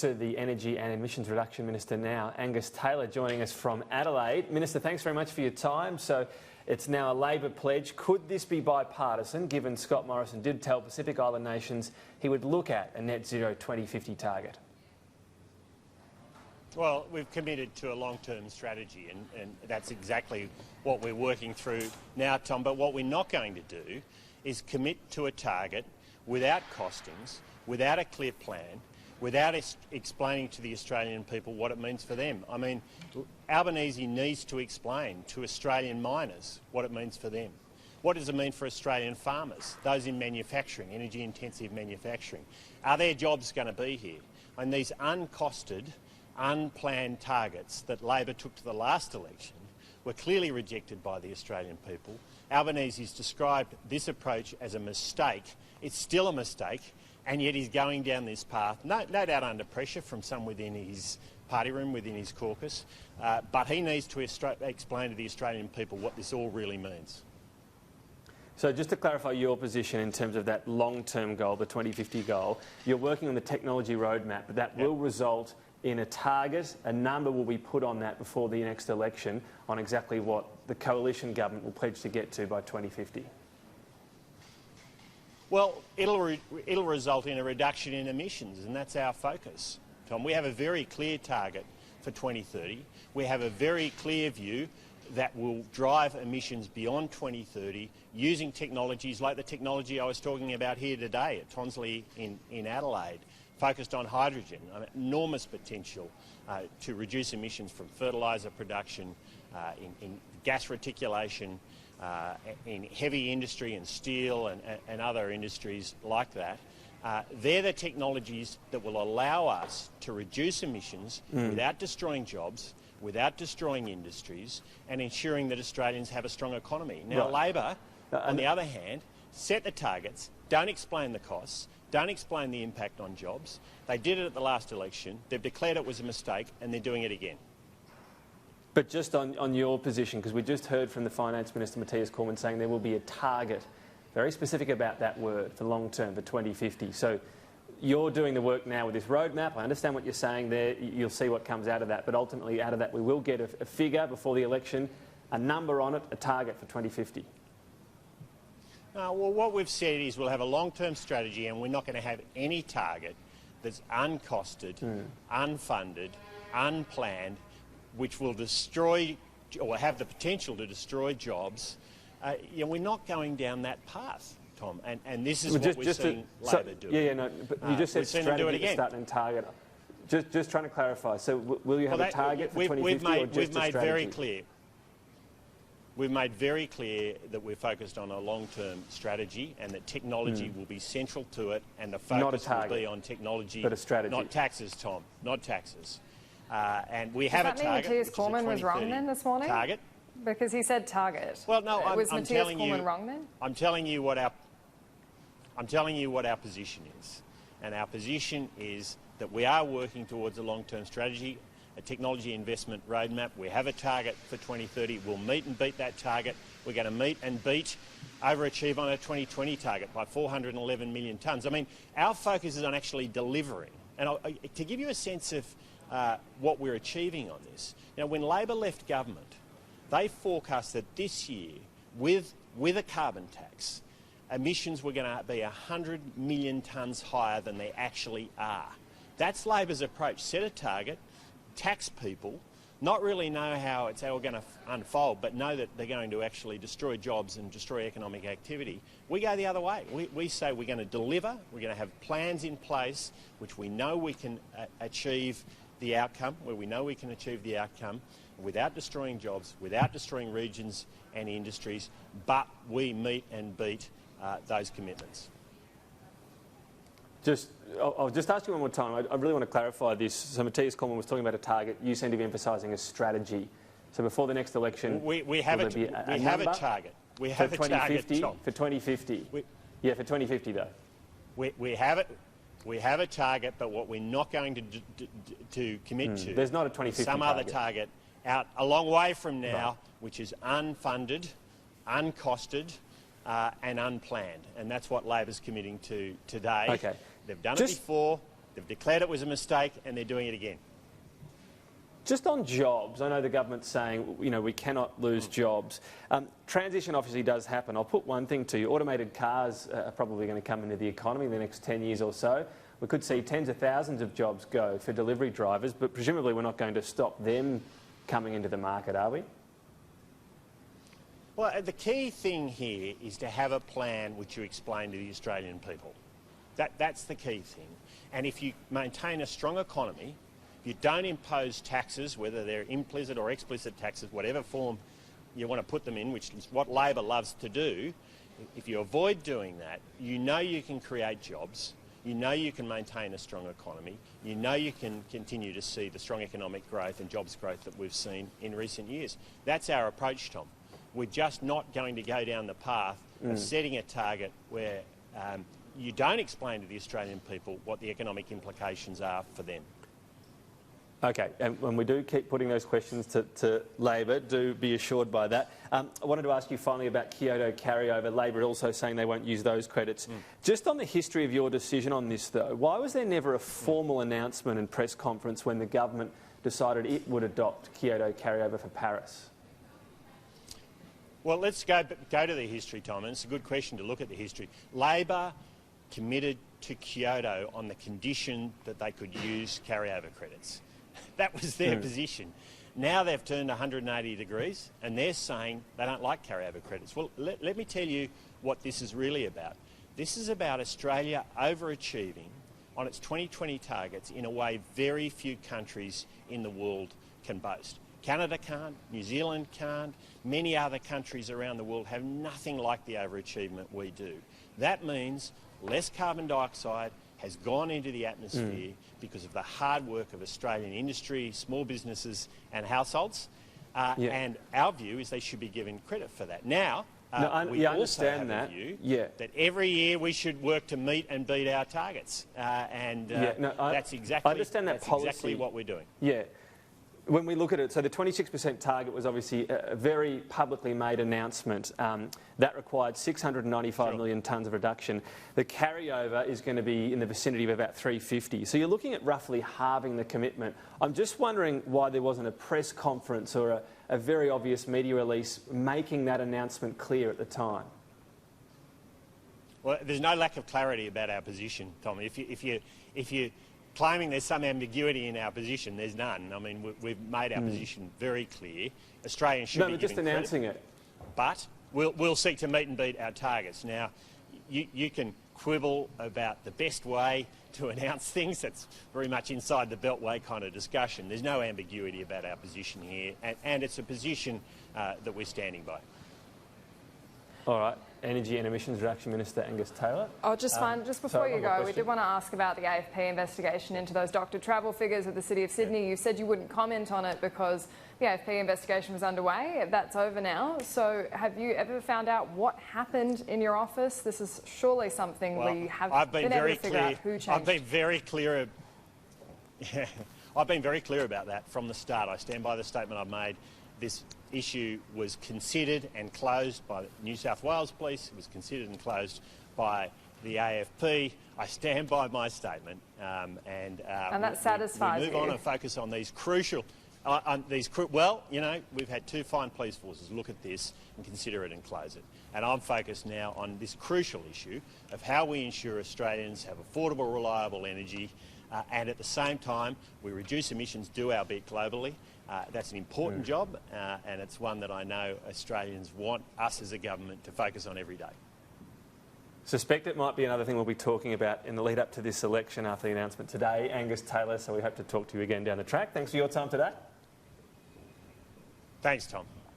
to the Energy and Emissions Reduction Minister now, Angus Taylor, joining us from Adelaide. Minister, thanks very much for your time. So it's now a Labor pledge. Could this be bipartisan, given Scott Morrison did tell Pacific Island nations he would look at a net zero 2050 target? Well, we've committed to a long-term strategy, and that's exactly what we're working through now, Tom. But what we're not going to do is commit to a target without costings, without a clear plan, without explaining to the Australian people what it means for them. I mean, Albanese needs to explain to Australian miners what it means for them. What does it mean for Australian farmers, those in manufacturing, energy-intensive manufacturing? Are their jobs going to be here? And these uncosted, unplanned targets that Labor took to the last election were clearly rejected by the Australian people. Albanese has described this approach as a mistake. It's still a mistake, and yet he's going down this path, no doubt under pressure from some within his party room, within his caucus, but he needs to explain to the Australian people what this all really means. So just to clarify your position in terms of that long-term goal, the 2050 goal, you're working on the technology roadmap, but that will result in a target, a number will be put on that before the next election on exactly what the coalition government will pledge to get to by 2050. Well, it'll result in a reduction in emissions, and that's our focus, Tom. We have a very clear target for 2030. We have a very clear view that will drive emissions beyond 2030 using technologies like the technology I was talking about here today at Tonsley in Adelaide, focused on hydrogen, enormous potential to reduce emissions from fertiliser production, in gas reticulation, in heavy industry and steel and other industries like that. They're the technologies that will allow us to reduce emissions without destroying jobs, without destroying industries, and ensuring that Australians have a strong economy. Now, Labor, on the other hand, set the targets, don't explain the costs, don't explain the impact on jobs. They did it at the last election, they've declared it was a mistake, and they're doing it again. But just on your position, because we just heard from the Finance Minister, Matthias Cormann, saying there will be a target, very specific about that word, for long term, for 2050. So you're doing the work now with this roadmap. I understand what you're saying there. You'll see what comes out of that. But ultimately, out of that, we will get a figure before the election, a number on it, a target for 2050. Well, what we've said is we'll have a long-term strategy, and we're not going to have any target that's uncosted, unfunded, unplanned, which will destroy or have the potential to destroy jobs. We're not going down that path, Tom, and this is what we're seeing Labor do. But you just said strategy to start and target. Just trying to clarify. So will you have a target for 2050 or just a strategy? We've made very clear that we're focused on a long-term strategy and that technology will be central to it, and the focus will be on technology, but a strategy. Not taxes, Tom, not taxes. And we have a target. Does that mean Matthias Cormann was wrong then this morning? Target? Because he said target. Well, no, was Matthias Cormann wrong then? I'm telling you what our position is, and our position is that we are working towards a long-term strategy, a technology investment roadmap. We have a target for 2030. We'll meet and beat that target. We're going to meet and beat, overachieve on a 2020 target by 411 million tonnes. I mean, our focus is on actually delivering. And to give you a sense of what we're achieving on this, when Labor left government, they forecast that this year, with a carbon tax, emissions were going to be 100 million tonnes higher than they actually are. That's Labor's approach. Set a target, tax people, not really know how it's all going to unfold, but know that they're going to actually destroy jobs and destroy economic activity. We go the other way. We say we're going to deliver, we're going to have plans in place which we know we can achieve the outcome, without destroying jobs, without destroying regions and industries, but we meet and beat those commitments. I'll just ask you one more time. I really want to clarify this. So Matthias Cormann was talking about a target. You seem to be emphasising a strategy. So before the next election, we have a target. We have a target for 2050. For 2050 though. We have it. We have a target, but what we're not going to commit to. There's not a 2050 some target. Other target out a long way from now, which is unfunded, uncosted, and unplanned, and that's what Labor's committing to today. Okay. They've done it before. They've declared it was a mistake and they're doing it again. Just on jobs, I know the government's saying, we cannot lose jobs. Transition obviously does happen. I'll put one thing to you. Automated cars are probably going to come into the economy in the next 10 years or so. We could see tens of thousands of jobs go for delivery drivers, but presumably we're not going to stop them coming into the market, are we? Well, the key thing here is to have a plan which you explain to the Australian people. That's the key thing. And if you maintain a strong economy, you don't impose taxes, whether they're implicit or explicit taxes, whatever form you want to put them in, which is what Labor loves to do. If you avoid doing that, you can create jobs, you can maintain a strong economy, you can continue to see the strong economic growth and jobs growth that we've seen in recent years. That's our approach, Tom. We're just not going to go down the path of setting a target where you don't explain to the Australian people what the economic implications are for them. Okay, and when we do keep putting those questions to Labor, do be assured by that. I wanted to ask you finally about Kyoto carryover. Labor also saying they won't use those credits. Just on the history of your decision on this, though, why was there never a formal announcement and press conference when the government decided it would adopt Kyoto carryover for Paris? Well, let's go to the history, Tom, and it's a good question to look at the history. Labor committed to Kyoto on the condition that they could use carryover credits. That was their position. Now they've turned 180 degrees and they're saying they don't like carryover credits. Well, let me tell you what this is really about. This is about Australia overachieving on its 2020 targets in a way very few countries in the world can boast. Canada can't, New Zealand can't, many other countries around the world have nothing like the overachievement we do. That means less carbon dioxide has gone into the atmosphere because of the hard work of Australian industry, small businesses and households. And our view is they should be given credit for that. Now, we also have a view that every year we should work to meet and beat our targets. That's exactly what we're doing. Yeah. When we look at it, so the 26% target was obviously a very publicly made announcement. That required 695 million tonnes of reduction. The carryover is going to be in the vicinity of about 350. So you're looking at roughly halving the commitment. I'm just wondering why there wasn't a press conference or a very obvious media release making that announcement clear at the time. Well, there's no lack of clarity about our position, Tom. If you claiming there's some ambiguity in our position, there's none. I mean, we've made our position very clear. Australians should be given just announcing credit, it. But we'll seek to meet and beat our targets. Now, you can quibble about the best way to announce things. That's very much inside the beltway kind of discussion. There's no ambiguity about our position here, and it's a position that we're standing by. All right. Energy and Emissions Reduction Minister Angus Taylor. Just before you go, we did want to ask about the AFP investigation into those doctor travel figures at the City of Sydney. You said you wouldn't comment on it because the AFP investigation was underway. That's over now. So have you ever found out what happened in your office? This is surely something where you have been able to figure out who changed. I've been very clear. I've been very clear about that from the start. I stand by the statement I've made. This issue was considered and closed by the New South Wales Police. It was considered and closed by the AFP. I stand by my statement, and that satisfies you. We move on and focus on these crucial. Well, we've had two fine police forces look at this and consider it and close it. And I'm focused now on this crucial issue of how we ensure Australians have affordable, reliable energy, and at the same time we reduce emissions, do our bit globally. That's an important job, and it's one that I know Australians want us as a government to focus on every day. Suspect it might be another thing we'll be talking about in the lead up to this election after the announcement today. Angus Taylor, so we hope to talk to you again down the track. Thanks for your time today. Thanks, Tom.